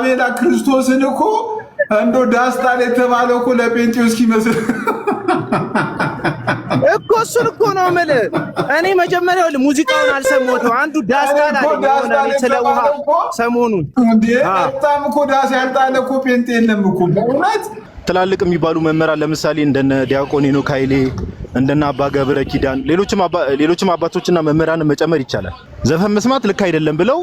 አቤላ ክርስቶስን እኮ እንዶ ዳስታል የተባለው እኮ ለጴንጤው እስኪመስል እኮ እሱን እኮ ነው የምልህ። እኔ መጀመሪያው ሙዚቃውን አልሰማሁትም። አንዱ ዳስታል አለ ስለውሃ ሰሞኑን እንዴ በጣም እኮ ዳስ ያልጣለ እኮ ጴንጤ የለም እኮ በእውነት። ትላልቅ የሚባሉ መምህራን ለምሳሌ እንደነ ዲያቆን ሄኖክ ኃይሌ እንደነ አባ ገብረ ኪዳን ሌሎችም አባቶችና መምህራንን መጨመር ይቻላል። ዘፈን መስማት ልክ አይደለም ብለው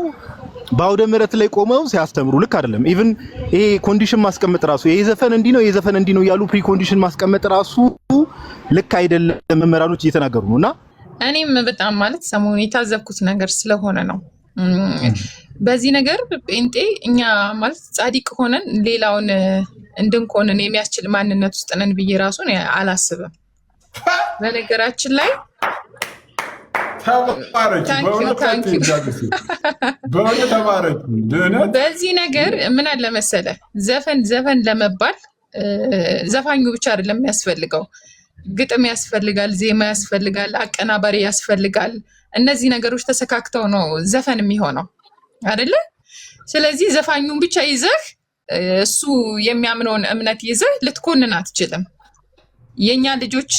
ባውደ ምሕረት ላይ ቆመው ሲያስተምሩ ልክ አይደለም። ኢቭን ይሄ ኮንዲሽን ማስቀመጥ ራሱ ይሄ ዘፈን እንዲህ ነው የዘፈን እንዲህ ነው ያሉ ፕሪ ኮንዲሽን ማስቀመጥ ራሱ ልክ አይደለም መምህራኖች እየተናገሩ ነውና እኔም በጣም ማለት ሰሞኑን የታዘብኩት ነገር ስለሆነ ነው። በዚህ ነገር ጴንጤ እኛ ማለት ጻድቅ ሆነን ሌላውን እንድንኮንን የሚያስችል ማንነት ውስጥ ነን ብዬ ራሱን አላስብም። በነገራችን ላይ በዚህ ነገር ምን አለ መሰለህ፣ ዘፈን ለመባል ዘፋኙ ብቻ አይደለም የሚያስፈልገው፣ ግጥም ያስፈልጋል፣ ዜማ ያስፈልጋል፣ አቀናባሪ ያስፈልጋል። እነዚህ ነገሮች ተሰካክተው ነው ዘፈን የሚሆነው አይደለ? ስለዚህ ዘፋኙን ብቻ ይዘህ እሱ የሚያምነውን እምነት ይዘህ ልትኮንን አትችልም። የኛ ልጆች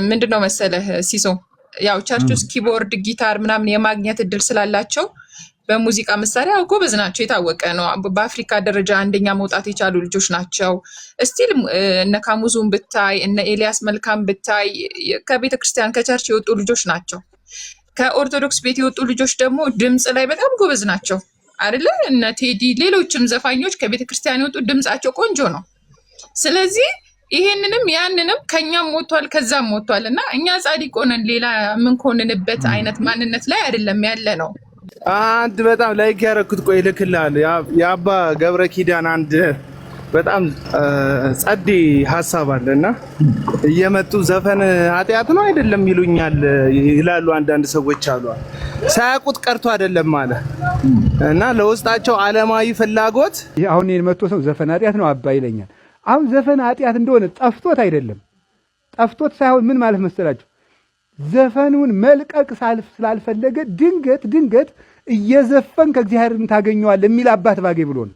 ምንድነው መሰለህ ሲሶ ያው ቸርች ውስጥ ኪቦርድ፣ ጊታር ምናምን የማግኘት እድል ስላላቸው በሙዚቃ መሳሪያ ጎበዝ ናቸው፣ የታወቀ ነው። በአፍሪካ ደረጃ አንደኛ መውጣት የቻሉ ልጆች ናቸው። እስቲል እነ ካሙዙን ብታይ እነ ኤልያስ መልካም ብታይ ከቤተ ክርስቲያን ከቸርች የወጡ ልጆች ናቸው። ከኦርቶዶክስ ቤት የወጡ ልጆች ደግሞ ድምፅ ላይ በጣም ጎበዝ ናቸው አይደለ? እነ ቴዲ ሌሎችም ዘፋኞች ከቤተ ክርስቲያን የወጡ ድምፃቸው ቆንጆ ነው። ስለዚህ ይሄንንም ያንንም ከኛም ሞቷል ከዛም ሞቷል እና እኛ ጻድቅ ሆነን ሌላ የምንኮንንበት አይነት ማንነት ላይ አይደለም ያለ ነው። አንድ በጣም ላይክ ያደረኩት ቆይ ልክልሃለሁ። የአባ ገብረ ኪዳን አንድ በጣም ጸዴ ሀሳብ አለና እየመጡ ዘፈን ኃጢአት ነው አይደለም ይሉኛል ይላሉ አንዳንድ ሰዎች አሉ። ሳያውቁት ቀርቶ አይደለም ማለት እና ለውስጣቸው ዓለማዊ ፍላጎት አሁን የመጥቶ ሰው ዘፈን ኃጢአት ነው አባ ይለኛል። አሁን ዘፈን ኃጢአት እንደሆነ ጠፍቶት አይደለም፣ ጠፍቶት ሳይሆን ምን ማለት መሰላችሁ፣ ዘፈኑን መልቀቅ ስላልፈለገ ድንገት እየዘፈን ከእግዚአብሔርን ታገኘዋለህ የሚል አባት ባገኝ ብሎ ነው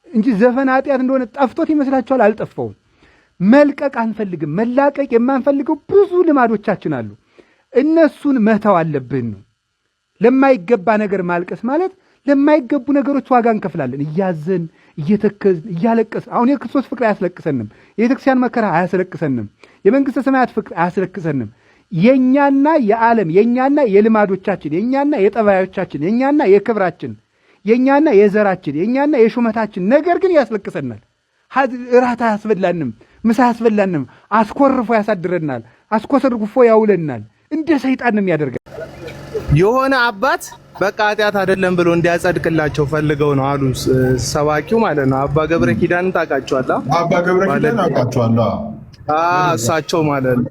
እንጂ ዘፈን ኃጢአት እንደሆነ ጠፍቶት ይመስላችኋል? አልጠፋውም። መልቀቅ አንፈልግም። መላቀቅ የማንፈልገው ብዙ ልማዶቻችን አሉ። እነሱን መተው አለብን ነው። ለማይገባ ነገር ማልቀስ ማለት ለማይገቡ ነገሮች ዋጋ እንከፍላለን። እያዘን እየተከዝን እያለቀስን። አሁን የክርስቶስ ፍቅር አያስለቅሰንም። የቤተክርስቲያን መከራ አያስለቅሰንም። የመንግስተ ሰማያት ፍቅር አያስለቅሰንም። የኛና የዓለም የኛና የልማዶቻችን የኛና የጠባዮቻችን የኛና የክብራችን የኛና የዘራችን የኛና የሹመታችን ነገር ግን ያስለቅሰናል። እራት አያስበላንም፣ ምሳ አያስበላንም፣ አስኮርፎ ያሳድረናል፣ አስኮርፎ ያውለናል። እንደ ሰይጣን ነው የሚያደርገን። የሆነ አባት በቃ ኃጢአት አይደለም ብሎ እንዲያጸድቅላቸው ፈልገው ነው አሉ ሰባኪው ማለት ነው። አባ ገብረ ኪዳን ታውቃቸዋለህ? አባ ገብረ ኪዳን አውቃቸዋለሁ። እሳቸው ማለት ነው።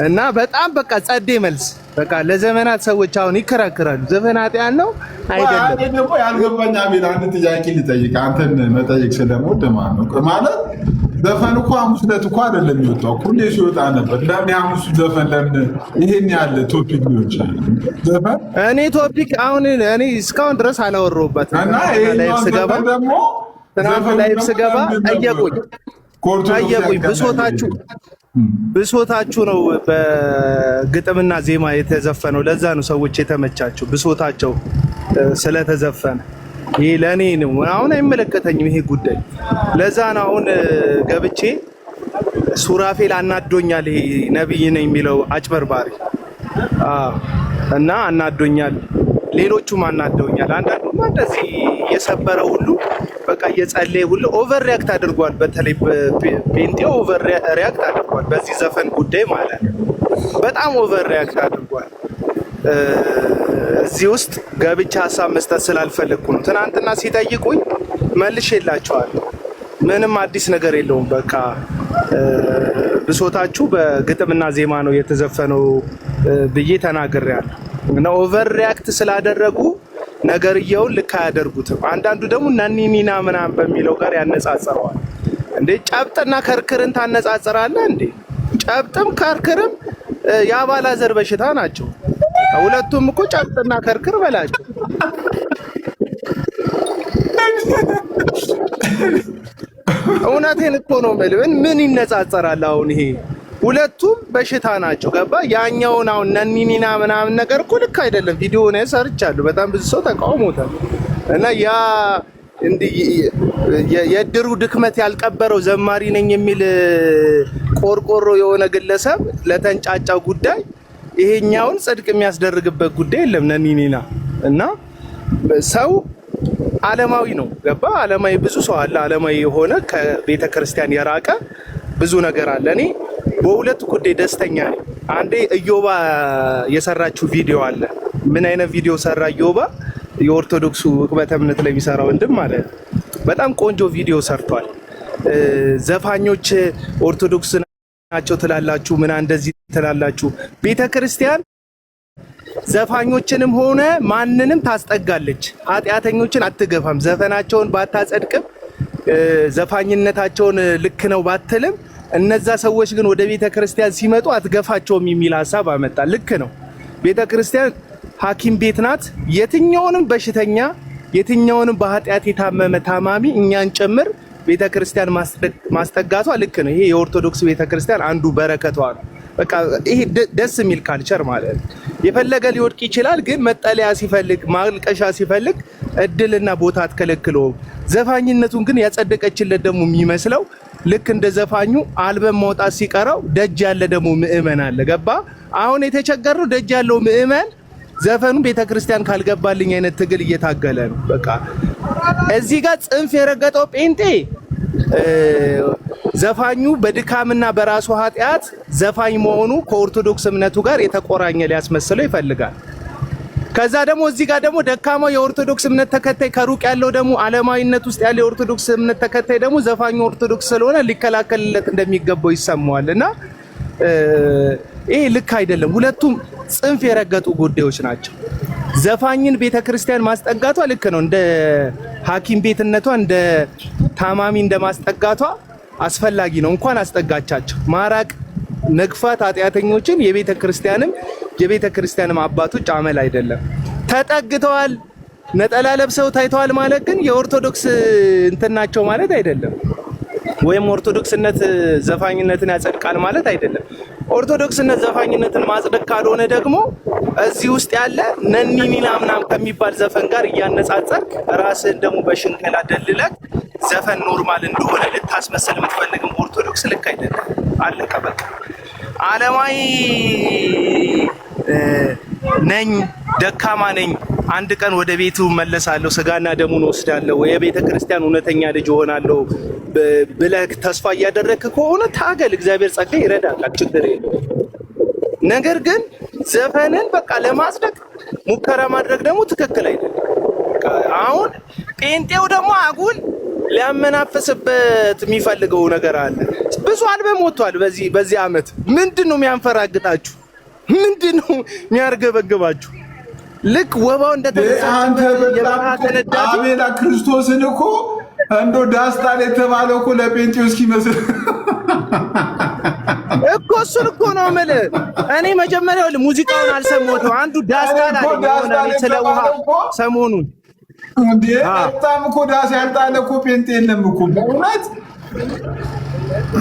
እና በጣም በቃ ጸዴ መልስ በቃ ለዘመናት ሰዎች አሁን ይከራከራሉ። ዘፈን ኃጢአት ነው አይደለም። እኔ ደግሞ ያልገባኝ አቤል አንድ ጥያቄ ልጠይቅ፣ አንተን መጠየቅ ስለምወድ ማለት ዘፈን እኮ ሐሙስ ዕለት እኮ አይደለም የሚወጣው፣ ሁሌ ሲወጣ ነበር። ለምን ሐሙስ ዘፈን ለምን ይሄን ያለ ቶፒክ ሊሆን ይችላል? ዘፈን እኔ ቶፒክ አሁን እኔ እስካሁን ድረስ አላወራሁበትም። እና ላይቭ ስገባ ደግሞ ላይቭ ስገባ ጠየቁኝ ብሶታችሁ ነው በግጥምና ዜማ የተዘፈነው። ለዛ ነው ሰዎች የተመቻቸው ብሶታቸው ስለተዘፈነ። ይሄ ለኔ ነው፣ አሁን አይመለከተኝም ይሄ ጉዳይ። ለዛ ነው አሁን ገብቼ ሱራፌል አናዶኛል፣ ይሄ ነብይ ነኝ የሚለው አጭበርባሪ እና አናዶኛል፣ ሌሎቹም አናደውኛል። አንዳንዱማ እንደዚህ የሰበረው ሁሉ በቃ እየጸለየ ሁሉ ኦቨር ሪያክት አድርጓል። በተለይ ጴንጤው ኦቨር ሪያክት አድርጓል በዚህ ዘፈን ጉዳይ ማለት ነው። በጣም ኦቨር ሪያክት አድርጓል። እዚህ ውስጥ ገብቻ ሀሳብ መስጠት ስላልፈለግኩ ነው። ትናንትና ሲጠይቁኝ መልሼላቸዋለሁ። ምንም አዲስ ነገር የለውም። በቃ ብሶታችሁ በግጥምና ዜማ ነው የተዘፈነው ብዬ ተናግሬያለሁ። እና ኦቨር ሪያክት ስላደረጉ ነገርየውን ልክ አያደርጉትም። አንዳንዱ ደግሞ ናኒኒና ምናምን በሚለው ጋር ያነጻጽረዋል። እንዴ ጨብጥና ከርክርን ታነጻጽራለህ እንዴ? ጨብጥም ከርክርም የአባላዘር በሽታ ናቸው። ሁለቱም እኮ ጨብጥና ከርክር በላቸው። እውነቴን እኮ ነው የምልህ። ምን ይነጻጸራል አሁን? ይሄ ሁለቱም በሽታ ናቸው። ገባ? ያኛውን አሁን ነኒኒና ምናምን ነገር እኮ ልክ አይደለም። ቪዲዮ ነው ሰርቻለሁ። በጣም ብዙ ሰው ተቃውሞታል። እና ያ የድሩ ድክመት ያልቀበረው ዘማሪ ነኝ የሚል ቆርቆሮ የሆነ ግለሰብ ለተንጫጫው ጉዳይ ይሄኛውን ጽድቅ የሚያስደርግበት ጉዳይ የለም። ነኒኒና እና ሰው ዓለማዊ ነው። ገባ? ዓለማዊ ብዙ ሰው አለ። ዓለማዊ የሆነ ከቤተ ክርስቲያን የራቀ ብዙ ነገር አለ። እኔ በሁለቱ ጉዳይ ደስተኛ ነኝ። አንዴ ኢዮባ የሰራችው ቪዲዮ አለ። ምን አይነት ቪዲዮ ሰራ ኢዮባ? የኦርቶዶክሱ ዕቅበተ እምነት ላይ የሚሰራ ወንድም ማለት በጣም ቆንጆ ቪዲዮ ሰርቷል። ዘፋኞች ኦርቶዶክስ ናቸው ትላላችሁ፣ ምን እንደዚህ ትላላችሁ። ቤተ ክርስቲያን ዘፋኞችንም ሆነ ማንንም ታስጠጋለች፣ ኃጢአተኞችን አትገፋም። ዘፈናቸውን ባታጸድቅም ዘፋኝነታቸውን ልክ ነው ባትልም እነዛ ሰዎች ግን ወደ ቤተ ክርስቲያን ሲመጡ አትገፋቸውም የሚል ሀሳብ አመጣ። ልክ ነው። ቤተ ክርስቲያን ሐኪም ቤት ናት። የትኛውንም በሽተኛ የትኛውንም በኃጢአት የታመመ ታማሚ እኛን ጭምር ቤተ ክርስቲያን ማስጠጋቷ ልክ ነው። ይሄ የኦርቶዶክስ ቤተ ክርስቲያን አንዱ በረከቷ ነው። በቃ ይሄ ደስ የሚል ካልቸር ማለት ነው። የፈለገ ሊወድቅ ይችላል፣ ግን መጠለያ ሲፈልግ ማልቀሻ ሲፈልግ እድልና ቦታ አትከለክለውም። ዘፋኝነቱን ግን ያጸደቀችለት ደግሞ የሚመስለው ልክ እንደ ዘፋኙ አልበም ማውጣት ሲቀረው ደጅ ያለ ደግሞ ምእመን አለ። ገባ? አሁን የተቸገረው ደጅ ያለው ምእመን ዘፈኑ ቤተክርስቲያን ካልገባልኝ አይነት ትግል እየታገለ ነው። በቃ እዚህ ጋር ጽንፍ የረገጠው ጴንጤ ዘፋኙ በድካምና በራሱ ኃጢአት ዘፋኝ መሆኑ ከኦርቶዶክስ እምነቱ ጋር የተቆራኘ ሊያስመስለው ይፈልጋል። ከዛ ደግሞ እዚህ ጋር ደግሞ ደካማው የኦርቶዶክስ እምነት ተከታይ ከሩቅ ያለው ደግሞ ዓለማዊነት ውስጥ ያለው የኦርቶዶክስ እምነት ተከታይ ደግሞ ዘፋኙ ኦርቶዶክስ ስለሆነ ሊከላከልለት እንደሚገባው ይሰማዋልና ይሄ ልክ አይደለም። ሁለቱም ጽንፍ የረገጡ ጉዳዮች ናቸው። ዘፋኝን ቤተክርስቲያን ማስጠጋቷ ልክ ነው። እንደ ሐኪም ቤትነቷ እንደ ታማሚ እንደማስጠጋቷ አስፈላጊ ነው። እንኳን አስጠጋቻቸው። ማራቅ መግፋት ኃጢአተኞችን የቤተክርስቲያንም አባቶች አመል አይደለም። ተጠግተዋል፣ ነጠላ ለብሰው ታይተዋል ማለት ግን የኦርቶዶክስ እንትናቸው ማለት አይደለም። ወይም ኦርቶዶክስነት ዘፋኝነትን ያጸድቃል ማለት አይደለም። ኦርቶዶክስነት ዘፋኝነትን ማጽደቅ ካልሆነ ደግሞ እዚህ ውስጥ ያለ ነኒኒና ምናምን ከሚባል ዘፈን ጋር እያነጻጸርክ ራስህን ደግሞ በሽንገላ ደልለክ ዘፈን ኖርማል እንደሆነ ልታስመስል የምትፈልግም ኦርቶዶክስ ልክ አይደለም። አለቀ በቃ። ዓለማዊ ነኝ፣ ደካማ ነኝ፣ አንድ ቀን ወደ ቤቱ መለሳለሁ፣ ስጋና ደሙን ወስዳለሁ፣ የቤተ ክርስቲያን እውነተኛ ልጅ ሆናለሁ ብለህ ተስፋ እያደረግክ ከሆነ ታገል። እግዚአብሔር ጸጋ ይረዳል፣ ችግር የለውም። ነገር ግን ዘፈንን በቃ ለማጽደቅ ሙከራ ማድረግ ደግሞ ትክክል አይደለም። አሁን ጴንጤው ደግሞ አጉል ሊያመናፍስበት የሚፈልገው ነገር አለ። ብዙ አልበም ወጥቷል በዚህ ዓመት። ምንድነው የሚያንፈራግጣችሁ? ምንድነው የሚያርገበግባችሁ? ልክ ወባው አንተ አቤላ ክርስቶስን እኮ እንዶ ዳስታል የተባለው እኮ ለጴንጤው እስኪመስል እኮ እሱን እኮ ነው የምልህ። እኔ መጀመሪያው ሙዚቃውን አልሰማሁትም። አንዱ ዳስታል አለ ስለ ውሃ ሰሞኑን እንዴ በጣም እኮ ዳስ ያልጣለ እኮ ጴንጤ የለም እኮ በእውነት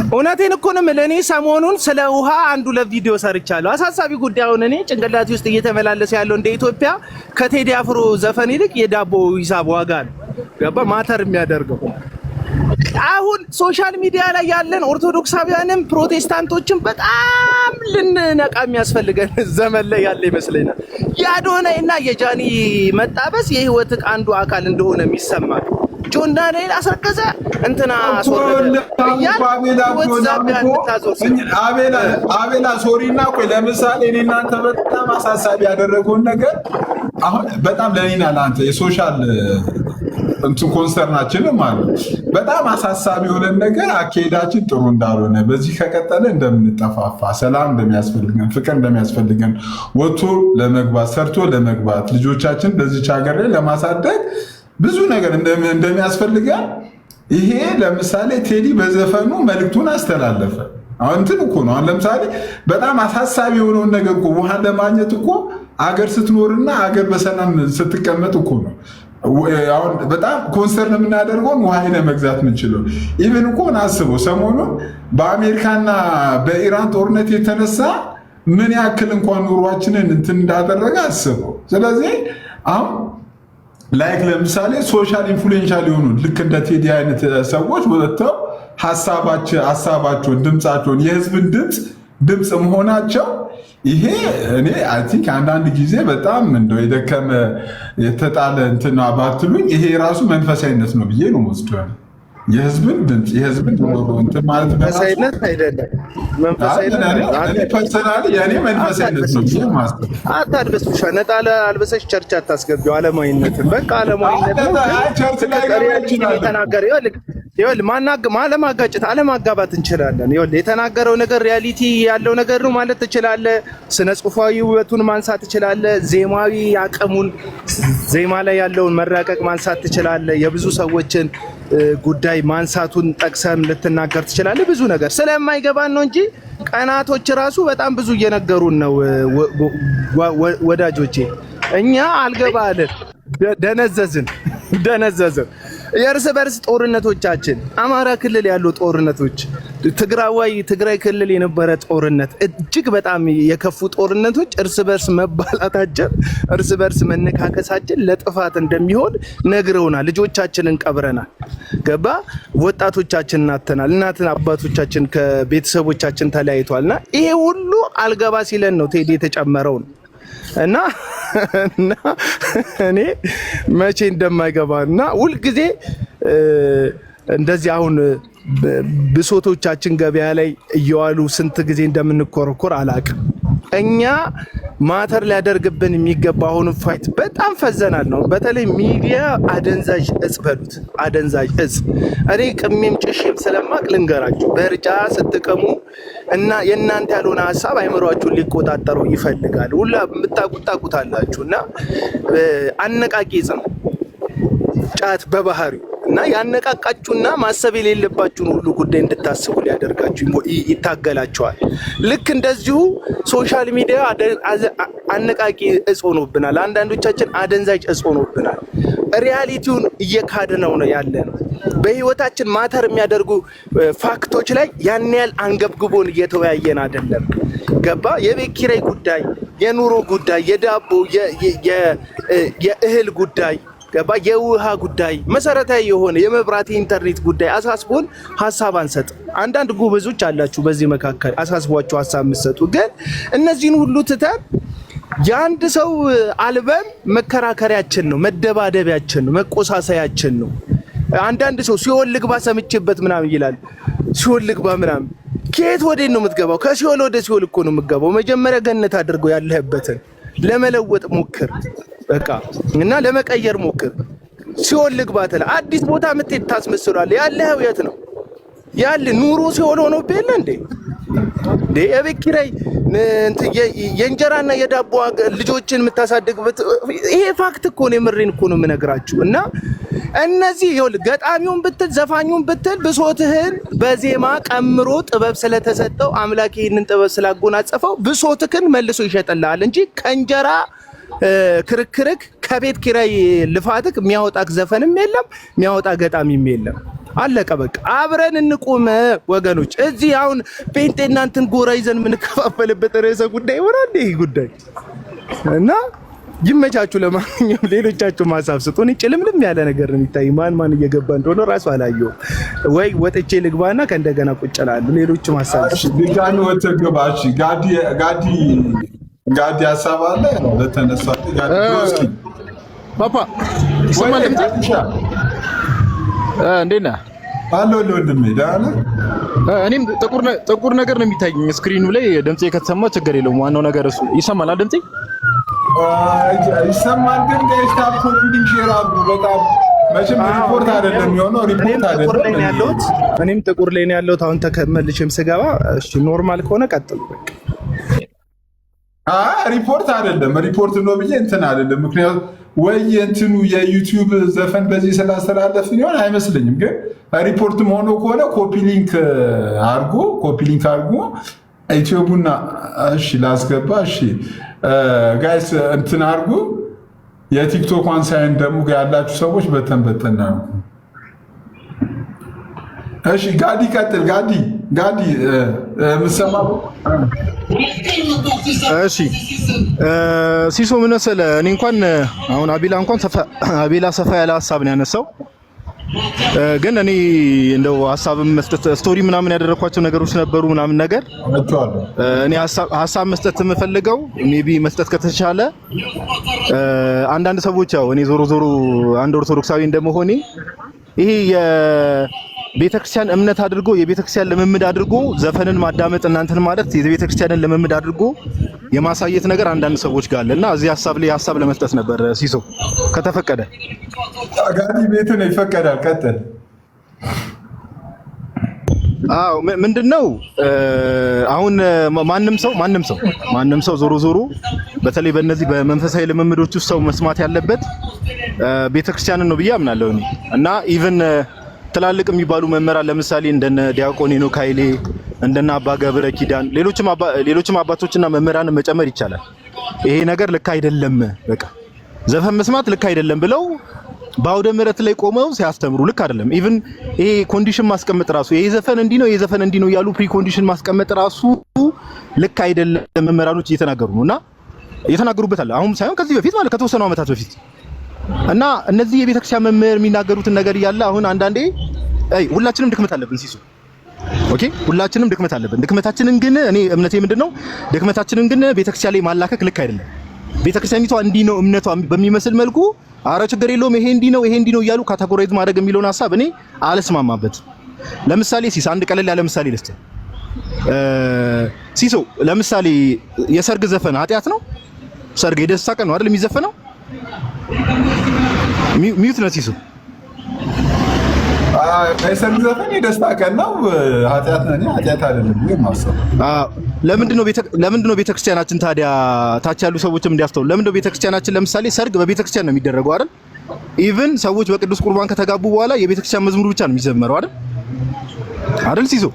እውነቴን እኮ ነው የምልህ። እኔ ሰሞኑን ስለ ውሃ አንዱ ለቪዲዮ ሰርቻለሁ። አሳሳቢ ጉዳዩን እኔ ጭንቅላቴ ውስጥ እየተመላለሰ ያለው እንደ ኢትዮጵያ ከቴዲ አፍሮ ዘፈን ይልቅ የዳቦ ሂሳብ ዋጋ ነው። ገባ? ማተር የሚያደርገው አሁን ሶሻል ሚዲያ ላይ ያለን ኦርቶዶክሳውያንም ፕሮቴስታንቶችን በጣም ልንነቃ የሚያስፈልገን ዘመን ላይ ያለ ይመስለኛል። የአዶናይ እና የጃኒ መጣበስ የህይወት አንዱ አካል እንደሆነ የሚሰማል። ጆን ዳንኤል አስረከዘ እንትና አቤላ ሶሪና ቆይ ለምሳሌ እኔ እናንተ በጣም አሳሳቢ ያደረገውን ነገር አሁን በጣም ለኔና ለአንተ የሶሻል እንትን ኮንሰርናችን ማለት በጣም አሳሳቢ የሆነን ነገር አካሄዳችን ጥሩ እንዳልሆነ በዚህ ከቀጠለ እንደምንጠፋፋ ሰላም እንደሚያስፈልገን ፍቅር እንደሚያስፈልገን ወጥቶ ለመግባት ሰርቶ ለመግባት ልጆቻችን በዚች ሀገር ላይ ለማሳደግ ብዙ ነገር እንደሚያስፈልገን ይሄ ለምሳሌ ቴዲ በዘፈኑ መልእክቱን አስተላለፈ። አሁን እንትን እኮ ነው። አሁን ለምሳሌ በጣም አሳሳቢ የሆነውን ነገር እኮ ውሃን ለማግኘት እኮ አገር ስትኖርና አገር በሰላም ስትቀመጥ እኮ ነው። አሁን በጣም ኮንሰርን የምናደርገው ውሃ ለመግዛት የምንችለው ኢቨን እንኳን አስበው ሰሞኑን በአሜሪካና በኢራን ጦርነት የተነሳ ምን ያክል እንኳን ኑሯችንን እንትን እንዳደረገ አስበው። ስለዚህ አሁን ላይክ ለምሳሌ ሶሻል ኢንፍሉዌንሻል የሆኑ ልክ እንደ ቴዲ አይነት ሰዎች ወጥተው ሀሳባቸውን ድምፃቸውን የህዝብን ድምፅ መሆናቸው ይሄ እኔ አይ ቲንክ አንዳንድ ጊዜ በጣም እንደው የደከመ የተጣለ እንትን ባትሉኝ ይሄ ራሱ መንፈሳዊነት ነው ብዬ ነው ወስደው። የህዝብን ድምፅ የህዝብን እንትን ማለት መንፈሳዊነት አይደለም። ፐርሰናሊ የኔ መንፈሳዊነት ነው ብዬ ማስብ። አታድበስ ብቻ ነጣለ አልበሰሽ ቸርች አታስገቢው። ዓለማዊነትን በቃ ዓለማዊነት ነው። ቸርች ላይ ተናገረ ይኸውልህ ማለማጋጨት አለማጋባት እንችላለን። ይኸውልህ የተናገረው ነገር ሪያሊቲ ያለው ነገር ነው ማለት ትችላለህ። ስነ ጽሁፋዊ ውበቱን ማንሳት ትችላለህ። ዜማዊ አቅሙን ዜማ ላይ ያለውን መራቀቅ ማንሳት ትችላለህ። የብዙ ሰዎችን ጉዳይ ማንሳቱን ጠቅሰም ልትናገር ትችላለህ። ብዙ ነገር ስለማይገባን ነው እንጂ ቀናቶች ራሱ በጣም ብዙ እየነገሩን ነው ወዳጆቼ። እኛ አልገባልን ደነዘዝን። የእርስ በርስ ጦርነቶቻችን አማራ ክልል ያሉ ጦርነቶች፣ ትግራይ ክልል የነበረ ጦርነት፣ እጅግ በጣም የከፉ ጦርነቶች እርስ በርስ መባላታችን፣ እርስ በርስ መነካከሳችን ለጥፋት እንደሚሆን ነግረውናል። ልጆቻችንን ቀብረናል። ገባ ወጣቶቻችንን አተናል። እናትን አባቶቻችን ከቤተሰቦቻችን ተለያይቷልና ይሄ ሁሉ አልገባ ሲለን ነው ቴዲ የተጨመረው ነው። እና እኔ መቼ እንደማይገባና ሁልጊዜ እንደዚህ አሁን ብሶቶቻችን ገበያ ላይ እየዋሉ ስንት ጊዜ እንደምንኮረኮር አላቅም። እኛ ማተር ሊያደርግብን የሚገባ አሁን ፋይት በጣም ፈዘናል ነው። በተለይ ሚዲያ አደንዛዥ እጽ በሉት፣ አደንዛዥ እጽ። እኔ ቅሜም ጭሽም ስለማቅ ልንገራችሁ፣ በርጫ ስትቀሙ እና የእናንተ ያልሆነ ሀሳብ አይምሯችሁን ሊቆጣጠረው ይፈልጋል። ሁላ የምታቁጣቁታላችሁ እና አነቃቂ እጽ ነው ጫት በባህሪው እና ያነቃቃችሁና ማሰብ የሌለባችሁን ሁሉ ጉዳይ እንድታስቡ ሊያደርጋችሁ ይታገላችኋል። ልክ እንደዚሁ ሶሻል ሚዲያ አነቃቂ እጽ ሆኖብናል። አንዳንዶቻችን አደንዛዥ እጽ ሆኖብናል። ሪያሊቲውን እየካድነው ነው ያለ ነው። በህይወታችን ማተር የሚያደርጉ ፋክቶች ላይ ያን ያህል አንገብግቦን እየተወያየን አይደለም። ገባ የቤት ኪራይ ጉዳይ፣ የኑሮ ጉዳይ፣ የዳቦ የእህል ጉዳይ ገባ የውሃ ጉዳይ፣ መሰረታዊ የሆነ የመብራት ኢንተርኔት ጉዳይ አሳስቦን ሀሳብ አንሰጥ። አንዳንድ ጎበዞች አላችሁ በዚህ መካከል አሳስቧችሁ ሀሳብ የምትሰጡ፣ ግን እነዚህን ሁሉ ትተን የአንድ ሰው አልበም መከራከሪያችን ነው፣ መደባደቢያችን ነው፣ መቆሳሰያችን ነው። አንዳንድ ሰው ሲኦል ልግባ ሰምቼበት ምናምን ይላል። ሲኦል ልግባ ምናምን ከየት ወዴት ነው የምትገባው? ከሲኦል ወደ ሲኦል እኮ ነው የምትገባው። መጀመሪያ ገነት አድርገው ያለህበትን ለመለወጥ ሞክር በቃ እና ለመቀየር ሞክር። ሲኦል ልግባ ትላለህ፣ አዲስ ቦታ የምትሄድ ታስመስላለህ። ያለኸው የት ነው ያለ? ኑሮ ሲኦል ሆኖብህ የለ እንዴ? የቤት ኪራይ የእንጀራና የዳቦ ልጆችን የምታሳድግበት ይሄ ፋክት እኮ ነው። የምሬን እኮ ነው የምነግራችሁ። እና እነዚህ ይኸውልህ ገጣሚውን ብትል ዘፋኙን ብትል ብሶትህን በዜማ ቀምሮ ጥበብ ስለተሰጠው አምላክ ይህንን ጥበብ ስላጎናጸፈው ብሶትህን መልሶ ይሸጥልሃል እንጂ ከእንጀራ ክርክርክ ከቤት ኪራይ ልፋትክ የሚያወጣክ ዘፈንም የለም የሚያወጣ ገጣሚም የለም። አለቀ በቃ። አብረን እንቁም ወገኖች። እዚህ አሁን ጴንጤና እንትን ጎራ ይዘን የምንከፋፈልበት ርዕሰ ጉዳይ ይሆናል ይሄ ጉዳይ እና ይመቻችሁ። ለማንኛውም ሌሎቻችሁ ማሳብ ስጡ። እኔ ጭልምልም ያለ ነገር ነው የሚታይ። ማን እየገባ እንደሆነ ራሱ አላየሁም። ወይ ወጥቼ ልግባና ከእንደገና ቁጭ እላለሁ። ሌሎች ማሳብ ቢጋኒ ወተገባሽ ጋዲ ሀሳብ አለ ለተነሳ ጋዲ እስኪ ፓፓ ይሰማል እንዴ? እንዴት ነህ? አሎ ወንድሜ ደህና ነህ? እኔም ጥቁር ነገር ነው የሚታየኝ ስክሪኑ ላይ። ድምጼ ከተሰማ ችግር የለውም። ዋናው ነገር እሱ ይሰማል አይደል? ድምጼ ይሰማል። ግን ጋይስ ታፕኮፒንግ ሼር አድርጉ። በጣም መቼም ሪፖርት አይደለም የሚሆነው፣ ሪፖርት አይደለም። እኔም ጥቁር ላይ ነው ያለሁት። አሁን ተከመልሽም ስገባ እሺ፣ ኖርማል ከሆነ ቀጥሉ በቃ። ሪፖርት አይደለም፣ ሪፖርት ነው ብዬ እንትን አይደለም። ምክንያቱም ወይ እንትኑ የዩቲዩብ ዘፈን በዚህ ስላስተላለፍ ይሆን አይመስለኝም። ግን ሪፖርትም ሆኖ ከሆነ ኮፒ ሊንክ አድርጎ ኢትዮቡና እሺ ላስገባ። እሺ ጋይስ እንትን አድርጉ። የቲክቶኳን ሳይን ደግሞ ያላችሁ ሰዎች በተን ነው። እሺ ጋዲ ቀጥል። ጋዲ የምትሰማው? እሺ ሲሶ ምን መሰለህ፣ እኔ እንኳን አሁን አቤላ ሰፋ ያለ ሀሳብ ነው ያነሳው። ግን እኔ እንደው ሀሳብም መስጠት ስቶሪ ምናምን ያደረኳቸው ነገሮች ነበሩ ምናምን ነገር እኔ ሀሳብ መስጠት የምፈልገው ሜቢ መስጠት ከተቻለ አንዳንድ ሰዎች ያው እኔ ዞሮ አንድ ኦርቶዶክሳዊ እንደመሆኔ ይሄ የቤተክርስቲያን እምነት አድርጎ የቤተክርስቲያን ልምምድ አድርጎ ዘፈንን ማዳመጥ እናንተን ማለት የቤተክርስቲያንን ልምምድ አድርጎ የማሳየት ነገር አንዳንድ ሰዎች ጋር አለና እዚህ ሀሳብ ለመስጠት ነበር ሲሶ ከተፈቀደ። ጋዲ ቤት ነው ይፈቀዳል። ቀጥል። አዎ ምንድነው አሁን ማንም ሰው ዞሮ በተለይ በእነዚህ በመንፈሳዊ ልምምዶች ውስጥ ሰው መስማት ያለበት ቤተክርስቲያንን ነው ብዬ አምናለሁ እኔ እና ኢቭን ትላልቅ የሚባሉ መምህራን ለምሳሌ እንደነ ዲያቆን ሄኖክ ኃይሌ እንደነ አባ ገብረ ኪዳን ሌሎችም አባቶችና መምህራንን መጨመር ይቻላል። ይሄ ነገር ልክ አይደለም፣ በቃ ዘፈን መስማት ልክ አይደለም ብለው በአውደ ምሕረት ላይ ቆመው ሲያስተምሩ ልክ አይደለም። ኢቭን ይሄ ኮንዲሽን ማስቀመጥ ራሱ ይሄ ዘፈን እንዲህ ነው፣ ይሄ ዘፈን እንዲህ ነው ያሉ ፕሪ ኮንዲሽን ማስቀመጥ ራሱ ልክ አይደለም። መምህራኖች እየተናገሩ ነውና እየተናገሩበት አለ። አሁን ሳይሆን ከዚህ በፊት ማለት ከተወሰኑ ዓመታት በፊት እና እነዚህ የቤተክርስቲያን መምህር የሚናገሩትን ነገር እያለ አሁን አንዳንዴ ሁላችንም ድክመት አለብን ሲሱ ኦኬ፣ ሁላችንም ድክመት አለብን። ድክመታችንን ግን እኔ እምነቴ ምንድነው ድክመታችንን ግን ቤተክርስቲያን ላይ ማላከክ ልክ አይደለም። ቤተክርስቲያኒቷ እንዲህ ነው እምነቷ በሚመስል መልኩ አረ ችግር የለውም ይሄ እንዲህ ነው እያሉ ካቴጎራይዝ ማድረግ የሚለውን ሐሳብ እኔ አልስማማበት። ለምሳሌ ሲስ አንድ ቀለል ያለ ምሳሌ ልስጥ። ሲሶ ለምሳሌ የሰርግ ዘፈን ኃጢአት ነው? ሰርግ የደስታ ቀን ነው አይደል የሚዘፈነው? ሚዩት ነው ሲሶ። የሰርግ ዘፈን የደስታ ቀን ነው፣ ኃጢአት አይደለም ብዬ ማሰብ። ለምንድነው ቤተክርስቲያናችን ታዲያ ታች ያሉ ሰዎችም እንዲያስተውሉ ለምንድነው ቤተክርስቲያናችን ለምሳሌ ሰርግ በቤተክርስቲያን ነው የሚደረገው አይደል? ኢቭን ሰዎች በቅዱስ ቁርባን ከተጋቡ በኋላ የቤተክርስቲያን መዝሙር ብቻ ነው የሚዘመረው አይደል ሲሶ?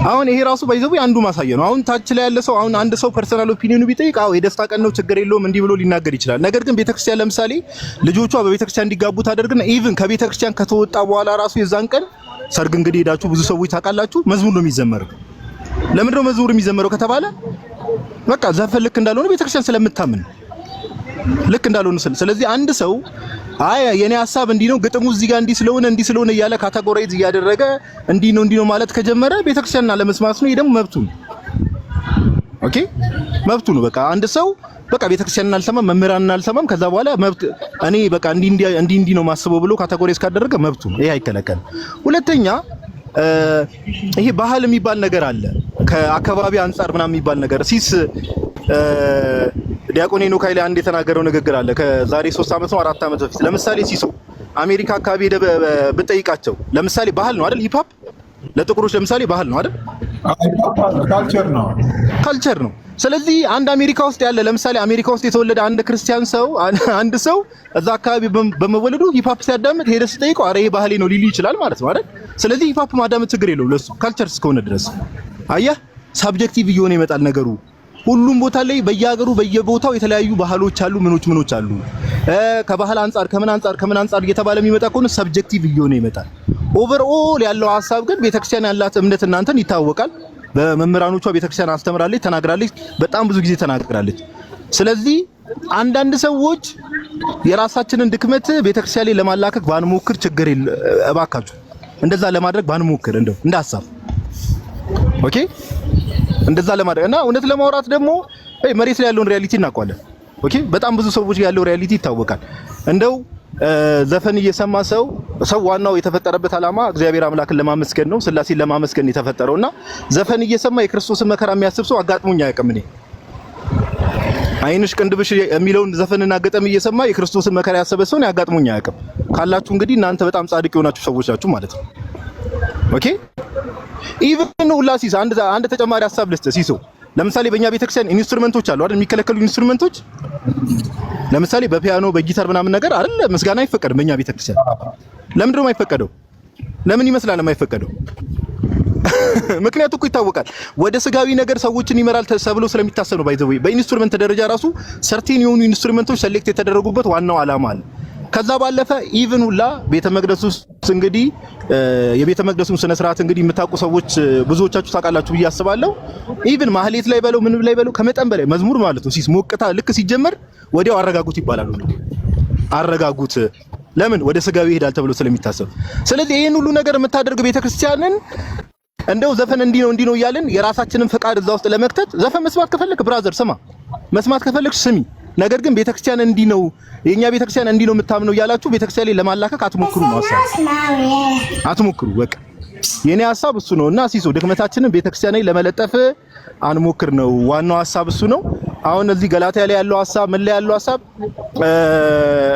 አሁን ይሄ ራሱ ባይዘው አንዱ ማሳየ ነው። አሁን ታች ላይ ያለ ሰው አሁን አንድ ሰው ፐርሰናል ኦፒኒየኑ ቢጠይቅ የደስታ ቀን ነው ችግር የለውም እንዲህ ብሎ ሊናገር ይችላል። ነገር ግን ቤተክርስቲያን ለምሳሌ ልጆቿ በቤተክርስቲያን እንዲጋቡ ታደርግና ኢቭን ከቤተክርስቲያን ከተወጣ በኋላ ራሱ የዛን ቀን ሰርግ እንግዲህ ሄዳችሁ ብዙ ሰዎች ታውቃላችሁ መዝሙር ነው የሚዘመረው። ለምንድነው መዝሙር የሚዘመረው ከተባለ በቃ ዘፈን ልክ እንዳልሆነ ቤተክርስቲያን ስለምታምን ልክ እንዳልሆነ ስለዚህ አንድ ሰው የኔ ሐሳብ እንዲህ ነው ግጥሙ እዚህ ጋር እንዲህ ስለሆነ እያለ ካቴጎራይዝ እያደረገ እንዲህ ነው ማለት ከጀመረ ቤተክርስቲያንና ለመስማት ነው። ይሄ ደግሞ መብቱ ነው። ኦኬ መብቱ ነው። በቃ አንድ ሰው በቃ ቤተክርስቲያንን አልሰማም መምህራንን አልሰማም ከዛ በኋላ መብት እኔ በቃ እንዲህ ነው ማስበው ብሎ ካቴጎራይዝ ካደረገ መብቱ ነው። ይሄ አይከለከልም። ሁለተኛ ይሄ ባህል የሚባል ነገር አለ፣ ከአካባቢ አንፃር ምናምን የሚባል ነገር ሲስ ዲያቆን ሄኖክ ኃይሌ አንድ የተናገረው ንግግር አለ ከዛሬ 3 ዓመት ነው 4 ዓመት በፊት። ለምሳሌ ሲሶ አሜሪካ አካባቢ ሄደ ብጠይቃቸው ለምሳሌ ባህል ነው አይደል? ሂፕ ሆፕ ለጥቁሮች ለምሳሌ ባህል ነው አይደል? ካልቸር ነው። ስለዚህ አንድ አሜሪካ ውስጥ ያለ ለምሳሌ አሜሪካ ውስጥ የተወለደ አንድ ክርስቲያን ሰው አንድ ሰው እዛ አካባቢ በመወለዱ ሂፕ ሆፕ ሲያዳምጥ ሄደ ሲጠይቀው አረ ይሄ ባህሌ ነው ሊሉ ይችላል ማለት ነው አይደል? ስለዚህ ሂፕ ሆፕ ማዳመጥ ችግር የለውም ለሱ ካልቸር እስከሆነ ድረስ። አየህ ሳብጀክቲቭ እየሆነ ይመጣል ነገሩ። ሁሉም ቦታ ላይ በየሀገሩ በየቦታው የተለያዩ ባህሎች አሉ፣ ምኖች አሉ። ከባህል አንፃር ከምን አንፃር እየተባለ የሚመጣ ከሆነ ሰብጀክቲቭ እየሆነ ይመጣል። ኦቨርኦል ያለው ሐሳብ ግን ቤተክርስቲያን ያላት እምነት እናንተን ይታወቃል። በመምህራኖቿ ቤተክርስቲያን አስተምራለች፣ ተናግራለች፣ በጣም ብዙ ጊዜ ተናግራለች። ስለዚህ አንዳንድ ሰዎች የራሳችንን ድክመት ቤተክርስቲያን ላይ ለማላከክ ባንሞክር ችግር የለም እባካችሁ። እንደዛ ለማድረግ ባንሞክር እንደው እንደ ሐሳብ ኦኬ እንደዛ ለማድረግ እና እውነት ለማውራት ደግሞ መሬት ላይ ያለውን ሪያሊቲ እናውቀዋለን። ኦኬ በጣም ብዙ ሰዎች ያለው ሪያሊቲ ይታወቃል። እንደው ዘፈን እየሰማ ሰው ዋናው የተፈጠረበት ዓላማ እግዚአብሔር አምላክን ለማመስገን ነው፣ ስላሴን ለማመስገን የተፈጠረውና ዘፈን እየሰማ የክርስቶስን መከራ የሚያስብ ሰው አጋጥሞኝ አያውቅም። እኔ አይንሽ ቅንድብሽ የሚለውን ዘፈንና ገጠም እየሰማ የክርስቶስን መከራ ያሰበ ሰው ነው አጋጥሞኝ አያውቅም። ካላችሁ እንግዲህ እናንተ በጣም ጻድቅ የሆናችሁ ሰዎች ናችሁ ማለት ነው። ኦኬ ኢቭን ሁላሲስ አንድ ተጨማሪ ሐሳብ ልስጥ ሲሶ። ለምሳሌ በእኛ ቤተክርስቲያን ኢንስትሩመንቶች አሉ አይደል? የሚከለከሉ ኢንስትሩመንቶች ለምሳሌ በፒያኖ በጊታር ምናምን ነገር አይደል? ምስጋና አይፈቀድም በእኛ ቤተክርስቲያን። ለምንድን ነው የማይፈቀደው? ለምን ይመስላል የማይፈቀደው? ምክንያቱ እኮ ይታወቃል። ወደ ስጋዊ ነገር ሰዎችን ይመራል ተብሎ ስለሚታሰብ ነው። ባይዘው በኢንስትሩመንት ደረጃ ራሱ ሰርቴን የሆኑ ኢንስትሩመንቶች ሴሌክት የተደረጉበት ዋናው ዓላማ አለ። ከዛ ባለፈ ኢቭን ሁላ ቤተ መቅደስ ውስጥ እንግዲህ የቤተ መቅደሱን ስነ ስርዓት እንግዲህ የምታውቁ ሰዎች ብዙዎቻችሁ ታውቃላችሁ ብዬ አስባለሁ። ኢቭን ማህሌት ላይ በለው ምን ላይ በለው ከመጠን በላይ መዝሙር ማለት ነው ሞቅታ ልክ ሲጀመር ወዲያው አረጋጉት ይባላል። አረጋጉት ለምን ወደ ስጋዊ ይሄዳል ተብሎ ስለሚታሰብ። ስለዚህ ይሄን ሁሉ ነገር የምታደርግ ቤተክርስቲያንን እንደው ዘፈን እንዲህ ነው እያልን የራሳችንን ፈቃድ እዛ ውስጥ ለመክተት ዘፈን መስማት ከፈለክ ብራዘር ስማ፣ መስማት ከፈለክሽ ስሚ። ነገር ግን ቤተክርስቲያን እንዲህ ነው የኛ ቤተክርስቲያን እንዲህ ነው የምታምነው እያላችሁ ቤተክርስቲያን ላይ ለማላከክ አትሞክሩ ነው ሐሳብ አትሞክሩ። በቃ የኔ ሐሳብ እሱ ነውና ሲሶ ድክመታችንን ቤተክርስቲያን ላይ ለመለጠፍ አንሞክር ነው ዋናው ሐሳብ እሱ ነው። አሁን እዚህ ገላትያ ላይ ያለው ሐሳብ ምን ላይ ያለው ሐሳብ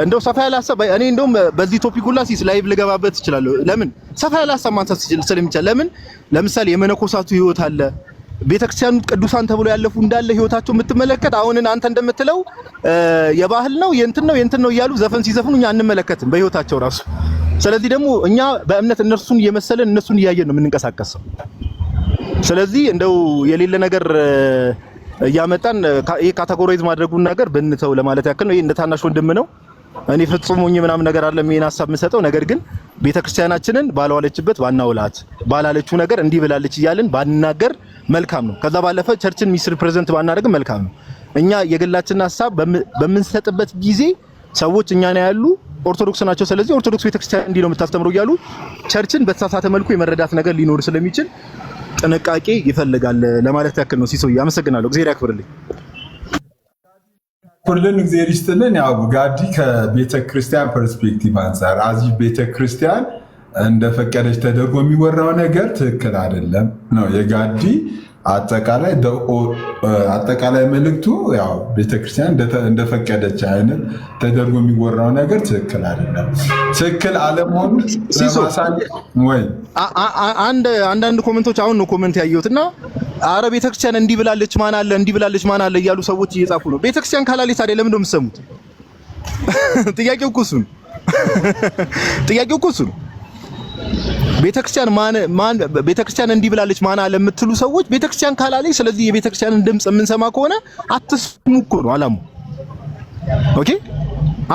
እንደው ሰፋ ያለ ሐሳብ እኔ እንደውም በዚህ ቶፒክ ሁላ ሲስ ላይቭ ልገባበት እችላለሁ። ለምን ሰፋ ያለ ሐሳብ ማንሳት ስለሚቻል ለምን ለምሳሌ የመነኮሳቱ ህይወት አለ ቤተክርስቲያኑ ቅዱሳን ተብሎ ያለፉ እንዳለ ህይወታቸው የምትመለከት አሁን አንተ እንደምትለው የባህል ነው የእንትን ነው እያሉ ዘፈን ሲዘፍኑ እኛ አንመለከትም በህይወታቸው ራሱ። ስለዚህ ደግሞ እኛ በእምነት እነርሱን እየመሰለን እነሱን እያየን ነው የምንንቀሳቀሰው። ስለዚህ እንደው የሌለ ነገር እያመጣን ይሄ ካቴጎራይዝ ማድረጉን ነገር ብንተው ለማለት ያክል ነው። ይሄ እንደ ታናሽ ወንድም ነው። እኔ ፍጹም ሆኜ ምናምን ነገር አይደለም ይሄን ሐሳብ የምሰጠው። ነገር ግን ቤተክርስቲያናችንን ባልዋለችበት ባናውላት ባላለችው ነገር እንዲህ ብላለች እያልን ባንናገር መልካም ነው። ከዛ ባለፈ ቸርችን ሚስ ሪፕሬዘንት ባናደርግም መልካም ነው። እኛ የግላችንን ሐሳብ በምንሰጥበት ጊዜ ሰዎች እኛ ነው ያሉ ኦርቶዶክስ ናቸው። ስለዚህ ኦርቶዶክስ ቤተክርስቲያን እንዲህ ነው የምታስተምረው እያሉ ቸርችን በተሳሳተ መልኩ የመረዳት ነገር ሊኖር ስለሚችል ጥንቃቄ ይፈልጋል ለማለት ያክል ነው። ሲሶ አመሰግናለሁ። እግዚአብሔር ያክብርልኝ። ሁሉን እግዚአብሔር ይስጥልን። ያው ጋዲ ከቤተክርስቲያን ፐርስፔክቲቭ አንፃር አዚህ ቤተክርስቲያን እንደፈቀደች ተደርጎ የሚወራው ነገር ትክክል አይደለም ነው የጋዲ አጠቃላይ መልእክቱ። ያው ቤተክርስቲያን እንደፈቀደች አይነት ተደርጎ የሚወራው ነገር ትክክል አይደለም። ትክክል አለመሆኑ ወይ አንዳንድ ኮሜንቶች አሁን ነው ኮሜንት ያየሁትና አረ ቤተክርስቲያን እንዲህ ብላለች ማን አለ እያሉ ሰዎች እየጻፉ ነው። ቤተክርስቲያን ካላለች ታዲያ ለምን ነው የምትሰሙት? ጥያቄው እኮ እሱ ነው። ቤተክርስቲያን እንዲህ ብላለች ማን አለ የምትሉ ሰዎች ቤተክርስቲያን ካላለች፣ ስለዚህ የቤተክርስቲያንን ድምጽ የምንሰማ ከሆነ አትስሙ እኮ ነው አላማው። ኦኬ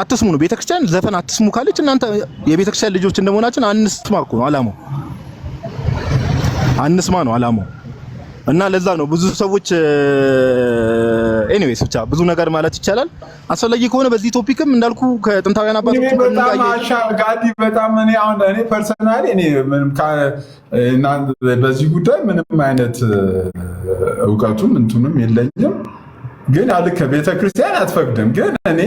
አትስሙ ነው። ቤተክርስቲያን ዘፈን አትስሙ ካለች እናንተ የቤተክርስቲያን ልጆች እንደመሆናችን አንስማ እኮ ነው አላማው። አንስማ ነው አላማው። እና ለዛ ነው ብዙ ሰዎች ኤኒዌይስ ብቻ ብዙ ነገር ማለት ይቻላል። አስፈላጊ ከሆነ በዚህ ቶፒክም እንዳልኩ ከጥንታውያን አባቶች በጣም እኔ ፐርሰናሊ ምንም በዚህ ጉዳይ ምንም አይነት እውቀቱም እንትኑም የለኝም። ግን አልከ ቤተክርስቲያን አትፈቅድም። ግን እኔ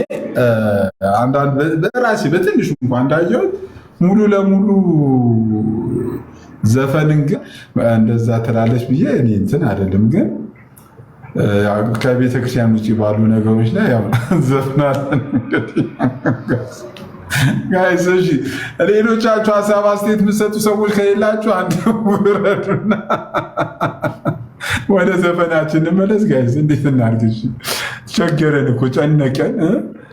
አንዳንድ በራሴ በትንሹ እንኳን እንዳየሁት ሙሉ ለሙሉ ዘፈንን ግን እንደዛ ትላለች ብዬ እኔ እንትን አይደለም። ግን ከቤተክርስቲያን ውጭ ባሉ ነገሮች ላይ ያው ዘፍናለን። ጋይስ እሺ፣ ሌሎቻችሁ ሀሳብ አስተያየት የምትሰጡ ሰዎች ከሌላችሁ አንድ ውረዱና ወደ ዘፈናችን እንመለስ። ጋይስ እንዴት እናድርግ? ቸገረን እኮ ጨነቀን።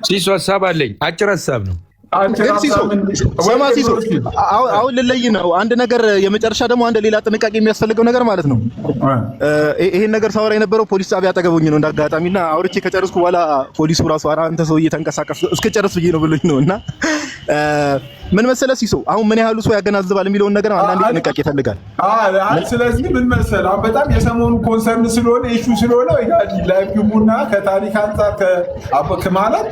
ሲሶ ሀሳብ አለኝ፣ አጭር ሀሳብ ነው። አሁን ልለይ ነው አንድ ነገር። የመጨረሻ ደግሞ አንድ ሌላ ጥንቃቄ የሚያስፈልገው ነገር ማለት ነው። ይሄን ነገር ሳወራ የነበረው ፖሊስ ጣቢያ አጠገቡኝ ነው እንዳጋጣሚና አውርቼ ከጨረስኩ በኋላ ፖሊሱ ራሱ አንተ ሰውዬ ተንቀሳቀስ እስከጨርስ ብዬ ነው ብሎኝ ነው። እና ምን መሰለህ ሲሶ አሁን ምን ያህሉ ሰው ያገናዝባል የሚለውን ነገር አንዳንዴ ጥንቃቄ ይፈልጋል። ስለዚህ ምን መሰለህ አሁን በጣም የሰሞኑ ኮንሰርን ስለሆነ ኢሹ ስለሆነ ላይቭ ግቡና ከታሪክ አንፃር ከማለት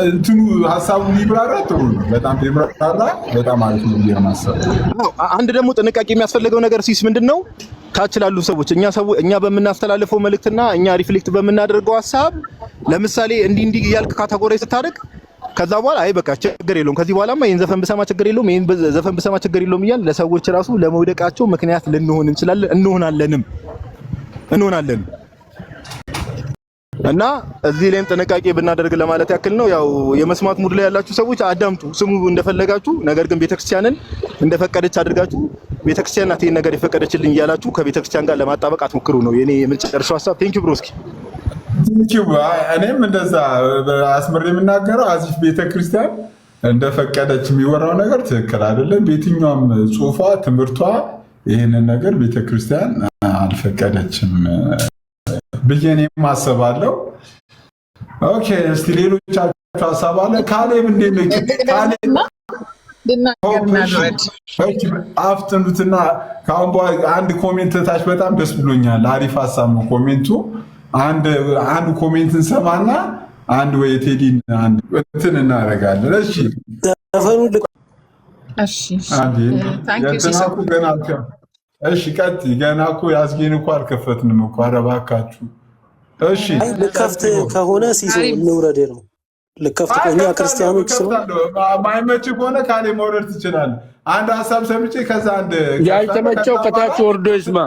እንትኑ ሀሳቡ ሊብራራ ጥሩ ነው። በጣም ሊብራራ በጣም አሪፍ ነው ብዬ ነው የማስበው። አንድ ደግሞ ጥንቃቄ የሚያስፈልገው ነገር ሲስ ምንድነው ታች ላሉ ሰዎች እኛ በምናስተላልፈው መልእክትና እኛ ሪፍሌክት በምናደርገው ሀሳብ ለምሳሌ እንዲህ እያልክ ካቴጎሪ ስታደርግ ከዛ በኋላ አይ በቃ ችግር የለውም ከዚህ በኋላማ ይሄን ዘፈን ብሰማ ችግር የለውም ይሄን ዘፈን ብሰማ ችግር የለውም እያልን ለሰዎች ራሱ ለመውደቃቸው ምክንያት ልንሆን እንችላለን እንሆናለን። እና እዚህ ላይም ጥንቃቄ ብናደርግ ለማለት ያክል ነው። ያው የመስማት ሙድ ላይ ያላችሁ ሰዎች አዳምጡ፣ ስሙ እንደፈለጋችሁ። ነገር ግን ቤተክርስቲያንን እንደፈቀደች አድርጋችሁ ቤተክርስቲያን ናት ይሄን ነገር የፈቀደችልኝ እያላችሁ ከቤተክርስቲያን ጋር ለማጣበቅ አትሞክሩ ነው የኔ የመጨረሻው ሀሳብ። ቴንኪው ብሮስኪ። እኔም እንደዛ አስምር የምናገረው አዚፍ ቤተክርስቲያን እንደፈቀደች የሚወራው ነገር ትክክል አይደለም። በየትኛውም ጽሁፏ፣ ትምህርቷ ይህንን ነገር ቤተክርስቲያን አልፈቀደችም ብዬ እኔም አስባለሁ። ኦኬ እስቲ ሌሎቻችሁ ሀሳብ አለ? ካሌብ እንዴት ነው? ካሌብ አፍጥኑትና ከአሁን በኋላ አንድ ኮሜንት ታች በጣም ደስ ብሎኛል። አሪፍ ሀሳብ ነው ኮሜንቱ። አንድ ኮሜንት እንሰማና አንድ ወይ ቴዲን አንድ እንትን እናደርጋለን። እሺ እሺ ቀጥይ። ገና እኮ ያዝጌን እኮ አልከፈትንም እኮ። ኧረ እባካችሁ እሺ ልከፍት ከሆነ ሲሶ እንውረድ ነው። ልከፍት ከኛ ክርስቲያኖች ሰው ማይመች ከሆነ ካሌ መውረድ ትችላለህ። አንድ ሀሳብ ሰምቼ ከዛ አንድ ያልተመቸው ከታች ወርዶ ይስማ።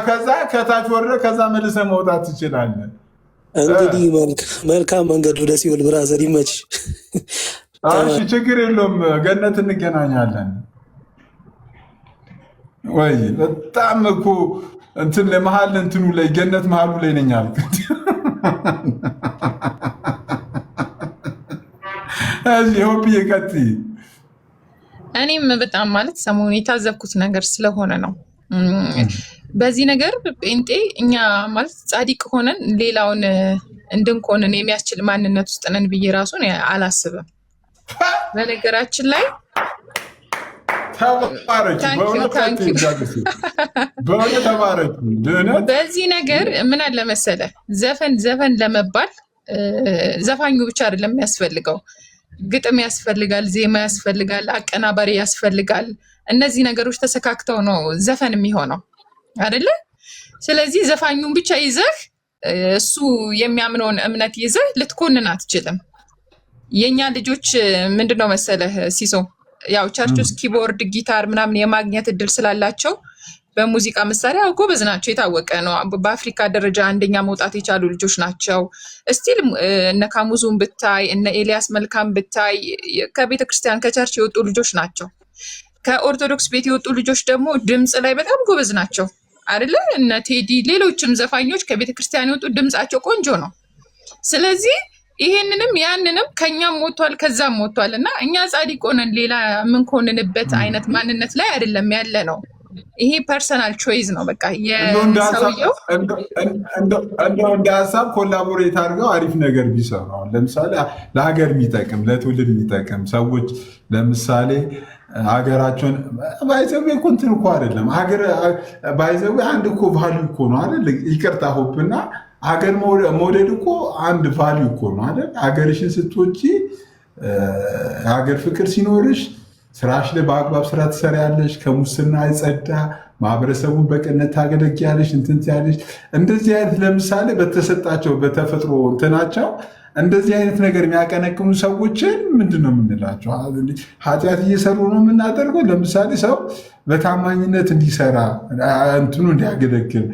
ከዛ ከታች ወርዶ ከዛ መልሰህ መውጣት ትችላለህ። እንግዲህ መልካም መንገድ ወደ ሲኦል ብራዘር ይመች። እሺ ችግር የለውም። ገነት እንገናኛለን። ወይ በጣም እኮ እንትን ለመሃል እንትኑ ላይ ገነት መሃሉ ላይ ነኝ አልኩት። እሺ ሆፕ ይቀጥይ። እኔም በጣም ማለት ሰሞኑን የታዘብኩት ነገር ስለሆነ ነው። በዚህ ነገር ጴንጤ እኛ ማለት ጻድቅ ሆነን ሌላውን እንድንኮንን የሚያስችል ማንነት ውስጥ ነን ብዬ ራሱን አላስብም። በነገራችን ላይ በዚህ ነገር ምን አለ መሰለ፣ ዘፈን ለመባል ዘፋኙ ብቻ አይደለም የሚያስፈልገው፣ ግጥም ያስፈልጋል፣ ዜማ ያስፈልጋል፣ አቀናባሪ ያስፈልጋል። እነዚህ ነገሮች ተሰካክተው ነው ዘፈን የሚሆነው አይደለ? ስለዚህ ዘፋኙን ብቻ ይዘህ እሱ የሚያምነውን እምነት ይዘህ ልትኮንን አትችልም። የኛ ልጆች ምንድነው መሰለህ ሲሶ፣ ያው ቸርች ውስጥ ኪቦርድ፣ ጊታር ምናምን የማግኘት እድል ስላላቸው በሙዚቃ መሳሪያ ጎበዝ ናቸው፣ የታወቀ ነው። በአፍሪካ ደረጃ አንደኛ መውጣት የቻሉ ልጆች ናቸው። እስቲል እነ ካሙዙን ብታይ፣ እነ ኤልያስ መልካም ብታይ ከቤተ ክርስቲያን ከቸርች የወጡ ልጆች ናቸው። ከኦርቶዶክስ ቤት የወጡ ልጆች ደግሞ ድምፅ ላይ በጣም ጎበዝ ናቸው አይደለ? እነ ቴዲ፣ ሌሎችም ዘፋኞች ከቤተ ክርስቲያን የወጡ ድምፃቸው ቆንጆ ነው። ስለዚህ ይሄንንም ያንንም ከኛም ሞቷል ከዛም ሞቷል እና እኛ ጻድቅ ሆነን ሌላ የምንኮንንበት አይነት ማንነት ላይ አይደለም ያለ ነው። ይሄ ፐርሰናል ቾይዝ ነው። በቃ የሰውየው እንደው እንደ ሀሳብ ኮላቦሬት አድርገው አሪፍ ነገር ቢሰሩ፣ አሁን ለምሳሌ ለሀገር የሚጠቅም ለትውልድ የሚጠቅም ሰዎች ለምሳሌ ሀገራቸውን ባይዘዌ እኮ እንትን እኮ አይደለም ባይዘዌ አንድ እኮ ቫልዩ እኮ ነው አይደል? ይቅርታ ሆፕና ሀገር መውደድ እኮ አንድ ቫልዩ እኮ ነው አይደል? ሀገርሽን ስትወጪ የሀገር ፍቅር ሲኖርሽ ስራሽ ላይ በአግባብ ስራ ትሰሪያለሽ። ከሙስና የጸዳ ማህበረሰቡን በቅነት ታገለግያለሽ። እንትን ትያለሽ። እንደዚህ አይነት ለምሳሌ በተሰጣቸው በተፈጥሮ እንትናቸው እንደዚህ አይነት ነገር የሚያቀነቅኑ ሰዎችን ምንድን ነው የምንላቸው? ኃጢአት እየሰሩ ነው የምናደርገው። ለምሳሌ ሰው በታማኝነት እንዲሰራ እንትኑ እንዲያገለግል፣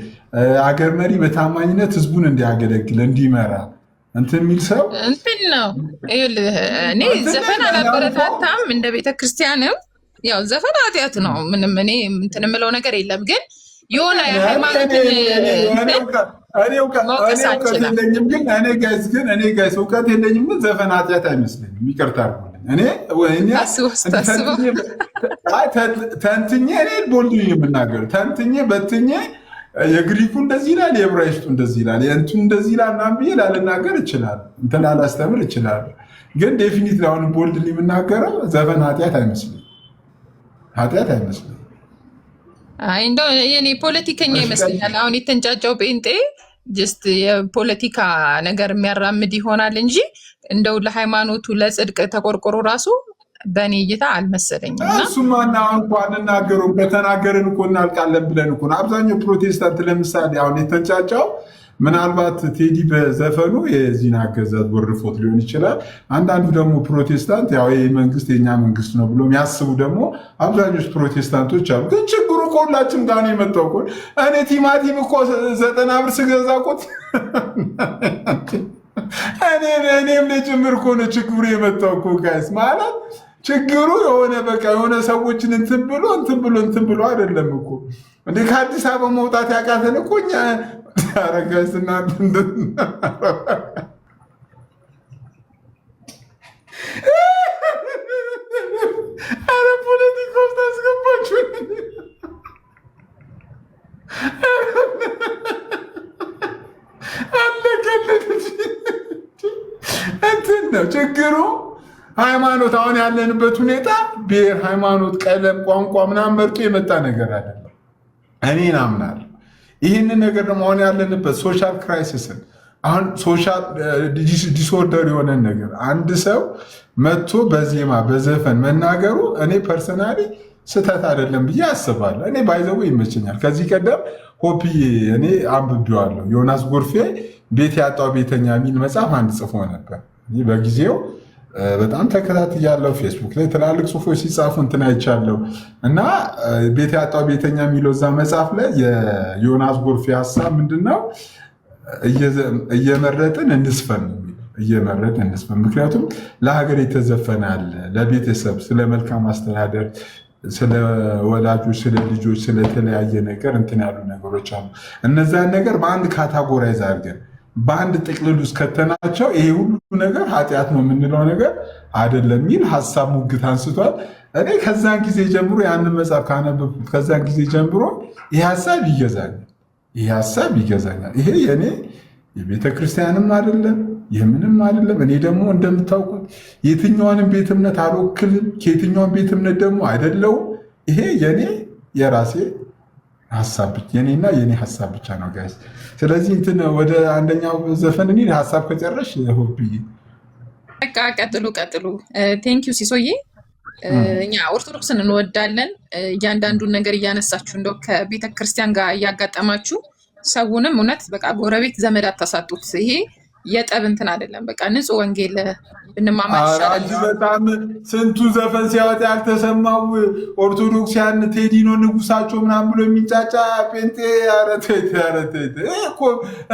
አገር መሪ በታማኝነት ህዝቡን እንዲያገለግል እንዲመራ እንትን የሚል ሰው እንትን ነው። እኔ ዘፈን አላበረታታም እንደ ቤተ ክርስቲያንም፣ ያው ዘፈን ኃጢአት ነው። ምንም እኔ እንትን የምለው ነገር የለም። ግን የሆነ የሃይማኖትን እኔ እውቀት የለኝም፣ ግን እኔ ጋይስ እውቀት የለኝም፣ ግን ዘፈን ኃጢአት አይመስለኝም። ይቅርታ ተንትኜ እኔ ቦልድ የምናገር ተንትኜ በትኜ የግሪኩ እንደዚህ ይላል፣ የዕብራይስጡ እንደዚህ ይላል፣ የእንቱ እንደዚህ ይላል ምናምን ብዬ ላልናገር እችላለሁ፣ እንትን ላላስተምር እችላለሁ። ግን ዴፊኒት አሁን ቦልድ የምናገረው ዘፈን ኃጢአት አይመስለኝም፣ ኃጢአት አይመስለኝም። እንደው የኔ ፖለቲከኛ ይመስለኛል። አሁን የተንጫጫው ጴንጤ ጀስት የፖለቲካ ነገር የሚያራምድ ይሆናል እንጂ እንደው ለሃይማኖቱ ለጽድቅ ተቆርቆሮ ራሱ በእኔ እይታ አልመሰለኝም። እሱማና እንኳ እንናገረው ከተናገርን እኮ እናልቃለን ብለን እኮ። አብዛኛው ፕሮቴስታንት ለምሳሌ አሁን የተንጫጫው ምናልባት ቴዲ በዘፈኑ የዚህን አገዛዝ ወርፎት ሊሆን ይችላል። አንዳንዱ ደግሞ ፕሮቴስታንት ያው ይህ መንግስት የኛ መንግስት ነው ብሎ የሚያስቡ ደግሞ አብዛኞቹ ፕሮቴስታንቶች አሉ። ግን ችግሩ ከሁላችንም ጋር ነው የመጣው እኮ። እኔ ቲማቲም እኮ 90 ብር ስገዛ እኮ እኔም ጭምር እኮ ነው ችግሩ የመጣው እኮ ጋይስ። ማለት ችግሩ የሆነ በቃ የሆነ ሰዎችን እንትን ብሎ አይደለም እኮ እንደ ከአዲስ አበባ መውጣት ያቃተን እኮ እኛ ያረጋስና አረ ፖለቲካ ውስጥ አስገባችሁ። ችግሩ ሃይማኖት አሁን ያለንበት ሁኔታ ብሔር፣ ሃይማኖት፣ ቀለም፣ ቋንቋ ምናምን መርጦ የመጣ ነገር አይደለም። እኔን አምናለሁ። ይህንን ነገር ደግሞ አሁን ያለንበት ሶሻል ክራይሲስን አሁን ሶሻል ዲስኦርደር የሆነን ነገር አንድ ሰው መጥቶ በዜማ በዘፈን መናገሩ እኔ ፐርሰናሊ ስህተት አይደለም ብዬ አስባለሁ። እኔ ባይዘው ይመቸኛል። ከዚህ ቀደም ሆፕዬ እኔ አንብቤዋለሁ። ዮናስ ጎርፌ ቤት ያጣው ቤተኛ የሚል መጽሐፍ አንድ ጽፎ ነበር። በጊዜው በጣም ተከታትያለሁ። ፌስቡክ ላይ ትላልቅ ጽሁፎች ሲጻፉ እንትን አይቻለሁ እና ቤት ያጣው ቤተኛ የሚለው እዛ መጽሐፍ ላይ የዮናስ ጎርፌ ሀሳብ ምንድነው? እየመረጥን እንስፈን ነው የሚለው። እየመረጥን እንስፈን። ምክንያቱም ለሀገር የተዘፈነ አለ፣ ለቤተሰብ ስለ መልካም አስተዳደር፣ ስለ ወላጆች፣ ስለ ልጆች፣ ስለተለያየ ነገር እንትን ያሉ ነገሮች አሉ። እነዛን ነገር በአንድ ካታጎራይዝ አድርገን በአንድ ጥቅልል ውስጥ ከተናቸው ይሄ ሁሉ ነገር ኃጢአት ነው የምንለው ነገር አይደለም የሚል ሀሳብ ሙግት አንስቷል። እኔ ከዛን ጊዜ ጀምሮ ያንን መጽሐፍ ካነበብኩት ከዛን ጊዜ ጀምሮ ይህ ሀሳብ ይገዛኛል። ይህ ሀሳብ ይገዛኛል። ይሄ የኔ የቤተ ክርስቲያንም አይደለም የምንም አይደለም። እኔ ደግሞ እንደምታውቁት የትኛውንም ቤት እምነት አልወክልም፣ ከየትኛውን ቤት እምነት ደግሞ አይደለውም። ይሄ የኔ የራሴ ሀሳብ የኔና የኔ ሀሳብ ብቻ ነው ጋይስ። ስለዚህ እንትን ወደ አንደኛው ዘፈን እኔ ሀሳብ ከጨረሽ ሆብዬ በቃ ቀጥሉ። ቴንኪዩ ሲሶዬ። እኛ ኦርቶዶክስን እንወዳለን። እያንዳንዱን ነገር እያነሳችሁ እንደው ከቤተ ክርስቲያን ጋር እያጋጠማችሁ ሰውንም እውነት በቃ ጎረቤት ዘመድ አታሳጡት። ይሄ የጠብ እንትን አይደለም። በቃ ንጹህ ወንጌል ብንማማር ይሻላል። በጣም ስንቱ ዘፈን ሲያወጣ ያልተሰማው ኦርቶዶክሲያን ቴዲ ነው ንጉሳቸው ምናምን ብሎ የሚጫጫ ጴንጤ አረቴት እኮ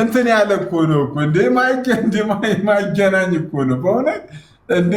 እንትን ያለ እኮ ነው እኮ እንደ ማይገናኝ እኮ ነው በእውነት እንደ